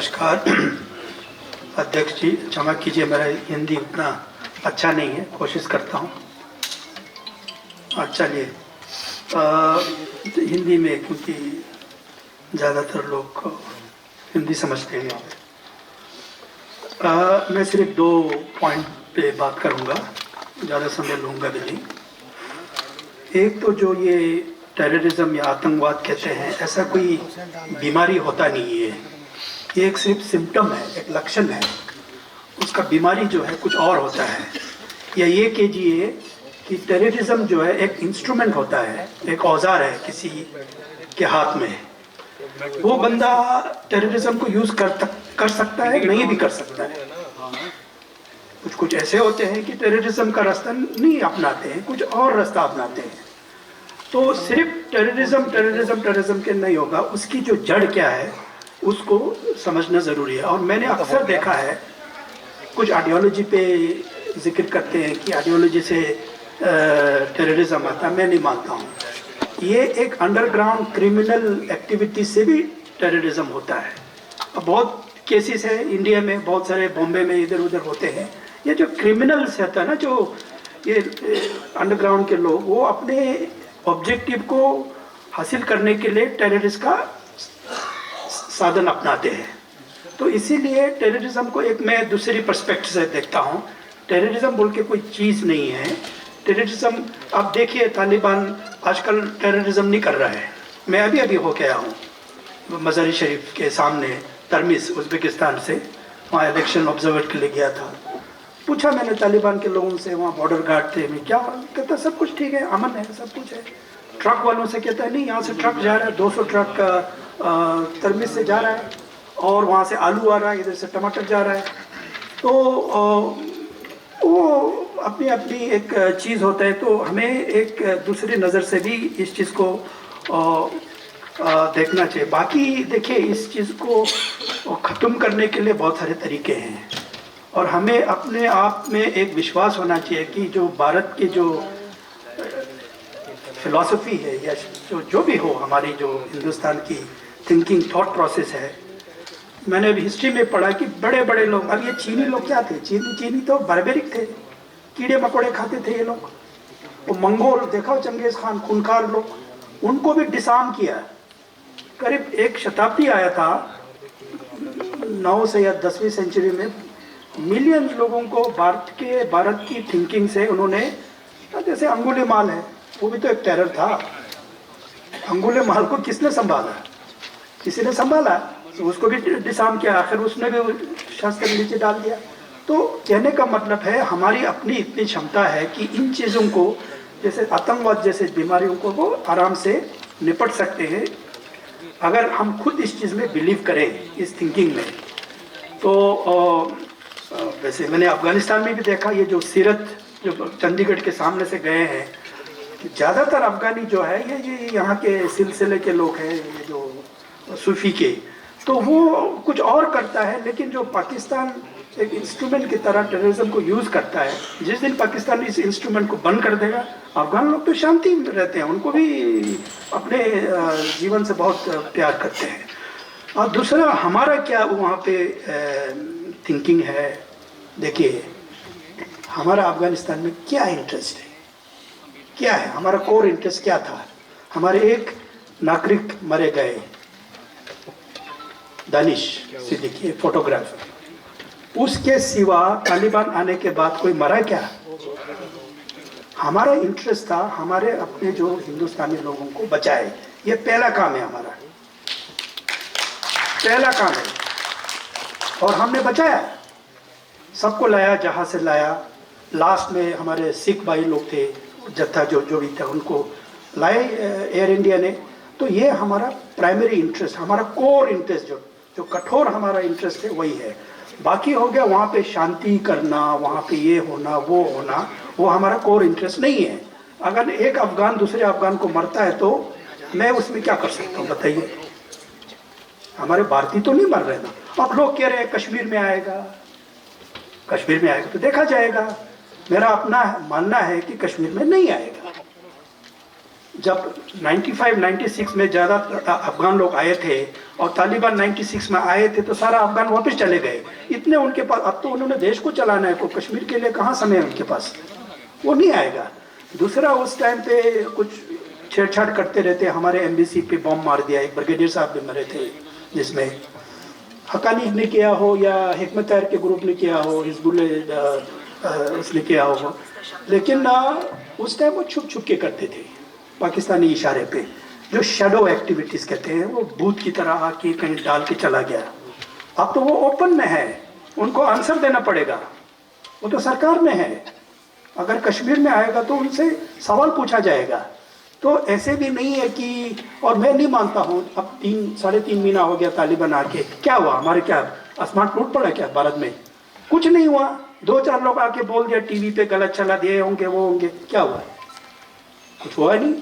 नमस्कार अध्यक्ष जी, क्षमा कीजिए मेरा हिंदी उतना अच्छा नहीं है, कोशिश करता हूँ। चलिए हिंदी में, क्योंकि ज़्यादातर लोग हिंदी समझते हैं। मैं सिर्फ 2 पॉइंट पे बात करूँगा, ज़्यादा समय लूँगा भी नहीं। एक तो जो ये टेररिज्म या आतंकवाद कहते हैं, ऐसा कोई बीमारी होता नहीं है, ये एक सिर्फ सिम्टम है, एक लक्षण है। उसका बीमारी जो है कुछ और होता है। या ये कीजिए कि टेररिज्म जो है एक इंस्ट्रूमेंट होता है, एक औजार है किसी के हाथ में। वो बंदा टेररिज्म को यूज़ कर सकता है, नहीं भी कर सकता है। कुछ ऐसे होते हैं कि टेररिज्म का रास्ता नहीं अपनाते हैं, कुछ और रास्ता अपनाते हैं। तो सिर्फ टेररिज्म के नहीं होगा, उसकी जो जड़ क्या है उसको समझना ज़रूरी है। और मैंने अक्सर देखा है, कुछ आइडियोलॉजी पे जिक्र करते हैं कि आइडियोलॉजी से टेररिज्म आता है। मैं नहीं मानता हूँ। ये एक अंडरग्राउंड क्रिमिनल एक्टिविटी से भी टेररिज्म होता है। अब बहुत केसेस है इंडिया में, बहुत सारे बॉम्बे में इधर उधर होते हैं। ये जो क्रिमिनल्स रहता है ना, जो ये अंडरग्राउंड के लोग, वो अपने ऑब्जेक्टिव को हासिल करने के लिए टेररिस्ट का साधन अपनाते हैं। तो इसीलिए टेररिज्म को एक मैं दूसरी पर्सपेक्टिव से देखता हूँ। टेररिज्म बोल के कोई चीज़ नहीं है। टेररिज्म, आप देखिए तालिबान आजकल टेररिज्म नहीं कर रहा है। मैं अभी हो के आया हूँ मज़ारी शरीफ के सामने, तरमिस उज़्बेकिस्तान से, वहाँ इलेक्शन ऑब्जर्वर के लिए गया था। पूछा मैंने तालिबान के लोगों से, वहाँ बॉर्डर गार्ड थे, मैं क्या कहता, सब कुछ ठीक है, अमन है, सब कुछ है। ट्रक वालों से कहता है नहीं, यहाँ से ट्रक जा रहा है, 200 ट्रक तरमिस से जा रहा है, और वहाँ से आलू आ रहा है, इधर से टमाटर जा रहा है। तो वो अपनी अपनी एक चीज़ होता है। तो हमें एक दूसरी नज़र से भी इस चीज़ को देखना चाहिए। बाकी देखिए, इस चीज़ को ख़त्म करने के लिए बहुत सारे तरीके हैं, और हमें अपने आप में एक विश्वास होना चाहिए कि जो भारत की जो फिलॉसफी है, या जो भी हो, हमारी जो हिंदुस्तान की थिंकिंग थॉट प्रोसेस है। मैंने अभी हिस्ट्री में पढ़ा कि बड़े बड़े लोग, अब ये चीनी लोग क्या थे, चीनी तो बारबेरिक थे, कीड़े मकोड़े खाते थे ये लोग। वो मंगोल देखा, चंगेज खान, खूंखार लोग, उनको भी डिसार्म किया। करीब 1 शताब्दी आया था, 9 से या 10वीं सेंचुरी में, मिलियन लोगों को भारत की थिंकिंग से उन्होंने, जैसे अंगुलीमाल है, वो भी तो एक टेरर था। अंगुलीमाल को किसने संभाला? किसी ने संभाला, तो उसको भी डिसार्म किया, आखिर उसने भी शस्त्र नीचे डाल दिया। तो कहने का मतलब है, हमारी अपनी इतनी क्षमता है कि इन चीज़ों को, जैसे आतंकवाद जैसे बीमारियों को, वो आराम से निपट सकते हैं अगर हम खुद इस चीज़ में बिलीव करें, इस थिंकिंग में। तो वैसे मैंने अफ़गानिस्तान में भी देखा, ये जो सीरत जो चंडीगढ़ के सामने से गए हैं, ज़्यादातर अफ़गानी जो है ये यहाँ के सिलसिले के लोग हैं, ये जो सूफी के। तो वो कुछ और करता है, लेकिन जो पाकिस्तान एक इंस्ट्रूमेंट की तरह टेररिज्म को यूज़ करता है, जिस दिन पाकिस्तान इस इंस्ट्रूमेंट को बंद कर देगा, अफ़गान लोग तो शांति में रहते हैं, उनको भी अपने जीवन से बहुत प्यार करते हैं। और दूसरा, हमारा क्या वहाँ पे थिंकिंग है। देखिए, हमारा अफ़गानिस्तान में क्या इंटरेस्ट है, क्या है हमारा कोर इंटरेस्ट, क्या था? हमारे एक नागरिक मरे गए, दानिश सिद्दीकी, फोटोग्राफर। उसके सिवा तालिबान आने के बाद कोई मरा क्या? हमारा इंटरेस्ट था हमारे अपने जो हिंदुस्तानी लोगों को बचाए। ये पहला काम है हमारा, पहला काम है, और हमने बचाया, सबको लाया जहाँ से लाया। लास्ट में हमारे सिख भाई लोग थे, जत्था जो भी था, उनको लाए एयर इंडिया ने। तो ये हमारा प्राइमरी इंटरेस्ट, हमारा कोर इंटरेस्ट, जो कठोर हमारा इंटरेस्ट है वही है। बाकी हो गया वहाँ पे शांति करना, वहाँ पे ये होना वो होना, वो हमारा कोर इंटरेस्ट नहीं है। अगर एक अफ़गान दूसरे अफ़गान को मरता है तो मैं उसमें क्या कर सकता हूँ, बताइए? हमारे भारतीय तो नहीं मर रहे ना। अब लोग कह रहे हैं कश्मीर में आएगा, कश्मीर में आएगा तो देखा जाएगा। मेरा अपना मानना है कि कश्मीर में नहीं आएगा। जब 95-96 में ज़्यादा अफगान लोग आए थे और तालिबान 96 में आए थे तो सारा अफगान वापस चले गए। इतने उनके पास, अब तो उन्होंने देश को चलाना है, को कश्मीर के लिए कहाँ समय है उनके पास, वो नहीं आएगा। दूसरा, उस टाइम पे कुछ छेड़छाड़ करते रहते, हमारे एम्बेसी पे बॉम्ब मार दिया, एक ब्रिगेडियर साहब भी मरे थे, जिसमें हकानी ने किया हो या हिकमत ताहिर के ग्रुप ने किया हो, हिजबुल उसने किया हो, लेकिन उस टाइम वो छुप छुप के करते थे पाकिस्तानी इशारे पे, जो शेडो एक्टिविटीज़ कहते हैं, वो भूत की तरह आके कहीं डाल के चला गया। अब तो वो ओपन में है, उनको आंसर देना पड़ेगा, वो तो सरकार में है। अगर कश्मीर में आएगा तो उनसे सवाल पूछा जाएगा। तो ऐसे भी नहीं है कि, और मैं नहीं मानता हूँ, अब 3-3.5 महीना हो गया तालिबान आके, क्या हुआ हमारे, क्या आसमान टूट पड़ा क्या भारत में? कुछ नहीं हुआ। 2-4 लोग आके बोल दिया टीवी पे, गलत चला दिए होंगे, वो होंगे, क्या हुआ? कुछ हुआ नहीं।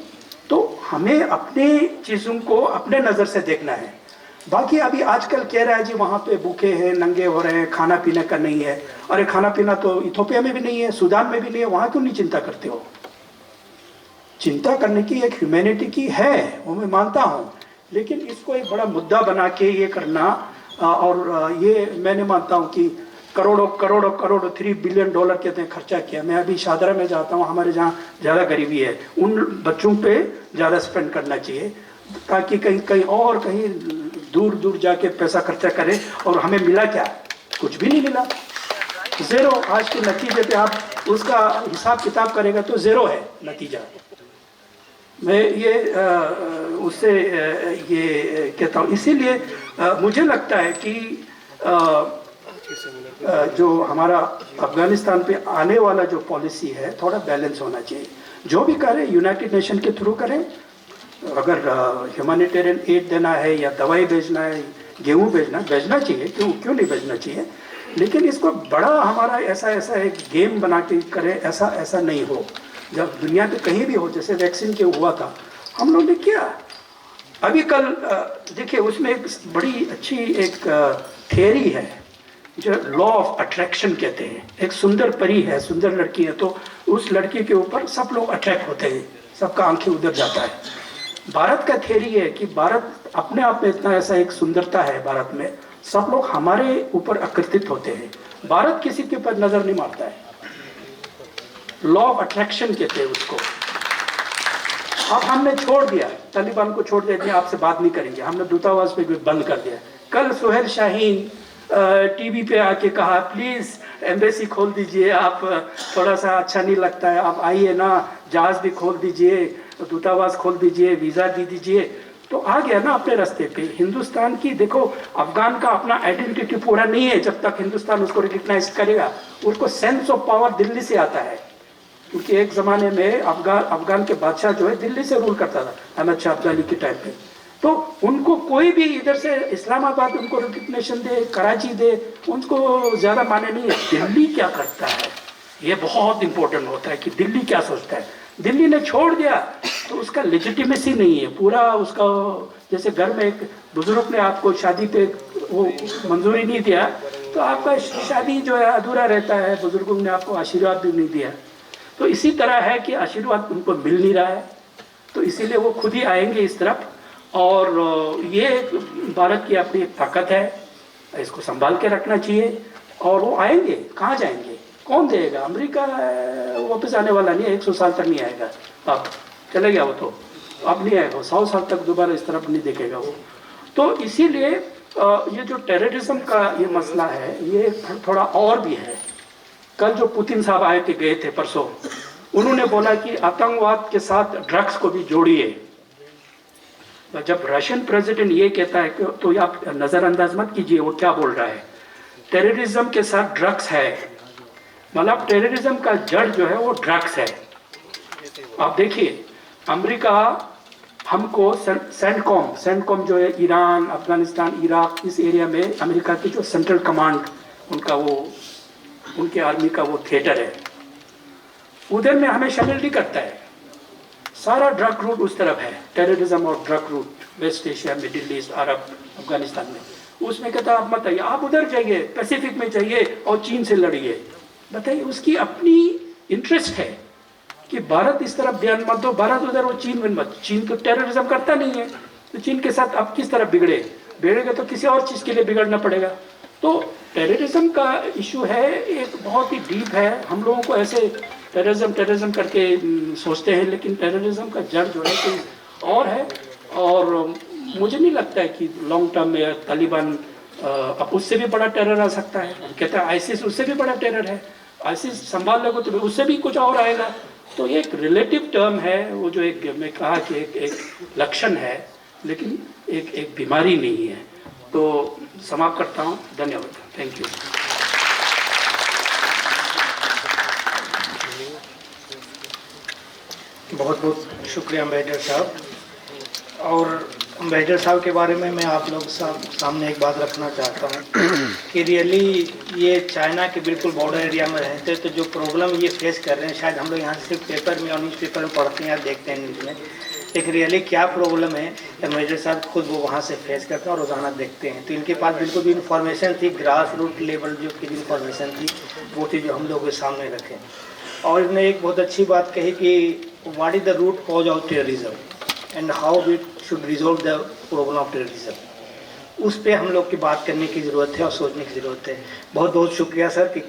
तो हमें अपने चीज़ों को अपने नज़र से देखना है। बाकी अभी आजकल कह रहा है जी वहाँ पे भूखे हैं, नंगे हो रहे हैं, खाना पीने का नहीं है। अरे खाना पीना तो इथोपिया में भी नहीं है, सूडान में भी नहीं है, वहाँ क्यों नहीं चिंता करते हो? चिंता करने की एक ह्यूमैनिटी की है, वो मैं मानता हूँ, लेकिन इसको एक बड़ा मुद्दा बना के ये करना, और ये मैंने मानता हूँ कि करोड़ों 3 बिलियन डॉलर कहते हैं खर्चा किया। मैं अभी शादरा में जाता हूँ, हमारे जहाँ ज़्यादा गरीबी है, उन बच्चों पे ज़्यादा स्पेंड करना चाहिए, ताकि कहीं और कहीं दूर दूर जाके पैसा खर्चा करें। और हमें मिला क्या? कुछ भी नहीं मिला, ज़ीरो। आज के नतीजे पे आप उसका हिसाब किताब करेगा तो ज़ीरो है नतीजा। मैं ये उससे ये कहता हूँ, इसीलिए मुझे लगता है कि जो हमारा अफगानिस्तान पे आने वाला जो पॉलिसी है, थोड़ा बैलेंस होना चाहिए। जो भी करें यूनाइटेड नेशन के थ्रू करें, अगर ह्यूमैनिटेरियन एड देना है या दवाई भेजना है, गेहूँ भेजना चाहिए, क्यों नहीं भेजना चाहिए, लेकिन इसको बड़ा हमारा ऐसा एक गेम बना के करें, ऐसा नहीं हो। जब दुनिया पे कहीं भी हो, जैसे वैक्सीन के हुआ था, हम लोग ने किया। अभी कल देखिए, उसमें एक बड़ी अच्छी एक थियरी है जो लॉ ऑफ अट्रैक्शन कहते हैं। एक सुंदर परी है, सुंदर लड़की है, तो उस लड़की के ऊपर सब लोग अट्रैक्ट होते हैं, सबका आंखें उधर जाता है। भारत का थियरी है कि भारत अपने आप में इतना ऐसा एक सुंदरता है भारत में, सब लोग हमारे ऊपर आकर्षित होते हैं, भारत किसी के ऊपर नजर नहीं मारता है। लॉ ऑफ अट्रैक्शन कहते हैं उसको। अब हमने छोड़ दिया, तालिबान को छोड़ दिया, आपसे बात नहीं करेंगे, हमने दूतावास पे भी बंद कर दिया। कल सुहेल शाहीन टीवी पे आके कहा प्लीज एम्बेसी खोल दीजिए, आप थोड़ा सा अच्छा नहीं लगता है, आप आइए ना, जहाज भी खोल दीजिए, दूतावास खोल दीजिए, वीजा दे दीजिए। तो आ गया ना अपने रास्ते पे। हिंदुस्तान की देखो, अफगान का अपना आइडेंटिटी पूरा नहीं है जब तक हिंदुस्तान उसको रिकग्नाइज करेगा। उसको सेंस ऑफ पावर दिल्ली से आता है, क्योंकि एक ज़माने में अफगान के बादशाह जो है दिल्ली से रूल करता था, अहमद शाह अब्दाली के टाइम पे। तो उनको कोई भी इधर से इस्लामाबाद उनको रिकग्निशन दे, कराची दे, उनको ज़्यादा माने नहीं है। दिल्ली क्या करता है, ये बहुत इंपॉर्टेंट होता है कि दिल्ली क्या सोचता है। दिल्ली ने छोड़ दिया तो उसका लेजिटिमेसी नहीं है पूरा उसका। जैसे घर में एक बुजुर्ग ने आपको शादी पे वो मंजूरी नहीं दिया, तो आपका शादी जो है अधूरा रहता है, बुजुर्गों ने आपको आशीर्वाद भी नहीं दिया। तो इसी तरह है कि आशीर्वाद उनको मिल नहीं रहा है, तो इसीलिए वो खुद ही आएंगे इस तरफ। और ये भारत की अपनी एक ताकत है, इसको संभाल के रखना चाहिए। और वो आएंगे, कहाँ जाएंगे, कौन देगा? अमेरिका वापस आने वाला नहीं है, 100 साल तक नहीं आएगा। अब चले गया वो, तो अब नहीं आएगा, 100 साल तक दोबारा इस तरफ नहीं देखेगा वो। तो इसीलिए ये जो टेररिज्म का ये मसला है, ये थोड़ा और भी है। कल जो पुतिन साहब आए थे, गए थे परसों, उन्होंने बोला कि आतंकवाद के साथ ड्रग्स को भी जोड़िए। जब रशियन प्रेसिडेंट ये कहता है कि, तो आप नज़रअंदाज मत कीजिए वो क्या बोल रहा है। टेररिज्म के साथ ड्रग्स है, मतलब टेररिज्म का जड़ जो है वो ड्रग्स है। आप देखिए, अमेरिका हमको सेंटकॉम जो है, ईरान, अफगानिस्तान, इराक, इस एरिया में अमेरिका की जो सेंट्रल कमांड, उनका वो, उनके आर्मी का वो थिएटर है, उधर में हमें शामिल नहीं करता है। सारा ड्रग रूट उस तरफ है, टेररिज्म और drug route West Asia, Middle East, Arab, Afghanistan में। उसमें कहता आप मत आइए, आप उधर जाइए, पैसिफिक में जाइए और चीन से लड़िए। बताइए, उसकी अपनी इंटरेस्ट है कि भारत इस तरफ ध्यान मत दो, भारत उधर, वो चीन में मत। चीन तो टेररिज्म करता नहीं है, तो चीन के साथ अब किस तरह बिगड़ेगा तो किसी और चीज़ के लिए बिगड़ना पड़ेगा। तो टेररिज्म का इशू है, एक बहुत ही डीप है। हम लोगों को ऐसे टेररिज्म करके सोचते हैं, लेकिन टेररिज्म का जड़ जो है कोई और है। और मुझे नहीं लगता है कि लॉन्ग टर्म में तालिबान अब उससे भी बड़ा टेरर आ सकता है। हम कहते हैं आईसिस उससे भी बड़ा टेरर है, आईसिस संभाल लोगे तो उससे भी कुछ और आएगा। तो ये एक रिलेटिव टर्म है, वो जो एक मैं कहा कि एक लक्षण है, लेकिन एक बीमारी नहीं है। तो समाप्त करता हूँ, धन्यवाद, थैंक यू। बहुत बहुत शुक्रिया अम्बेडकर साहब। और अम्बेडकर साहब के बारे में मैं आप लोग सामने एक बात रखना चाहता हूँ कि रियली ये चाइना के बिल्कुल बॉर्डर एरिया में रहते तो जो प्रॉब्लम ये फेस कर रहे हैं, शायद हम लोग यहाँ सिर्फ पेपर में और न्यूज़ पेपर में पढ़ते हैं या देखते हैं न्यूज़ में, लेकिन रियली क्या प्रॉब्लम है अम्बेडकर साहब खुद वो वहाँ से फेस करते हैं और रोज़ाना देखते हैं। तो इनके पास बिल्कुल भी इन्फॉर्मेशन थी, ग्रास रूट लेवल जो की इन्फॉर्मेशन थी वो थी जो हम लोग के सामने रखें। और इन्होंने एक बहुत अच्छी बात कही कि what is the root cause of terrorism and how we should resolve the problem of terrorism. उस पर हम लोग की बात करने की ज़रूरत है और सोचने की ज़रूरत है। बहुत बहुत शुक्रिया सर कि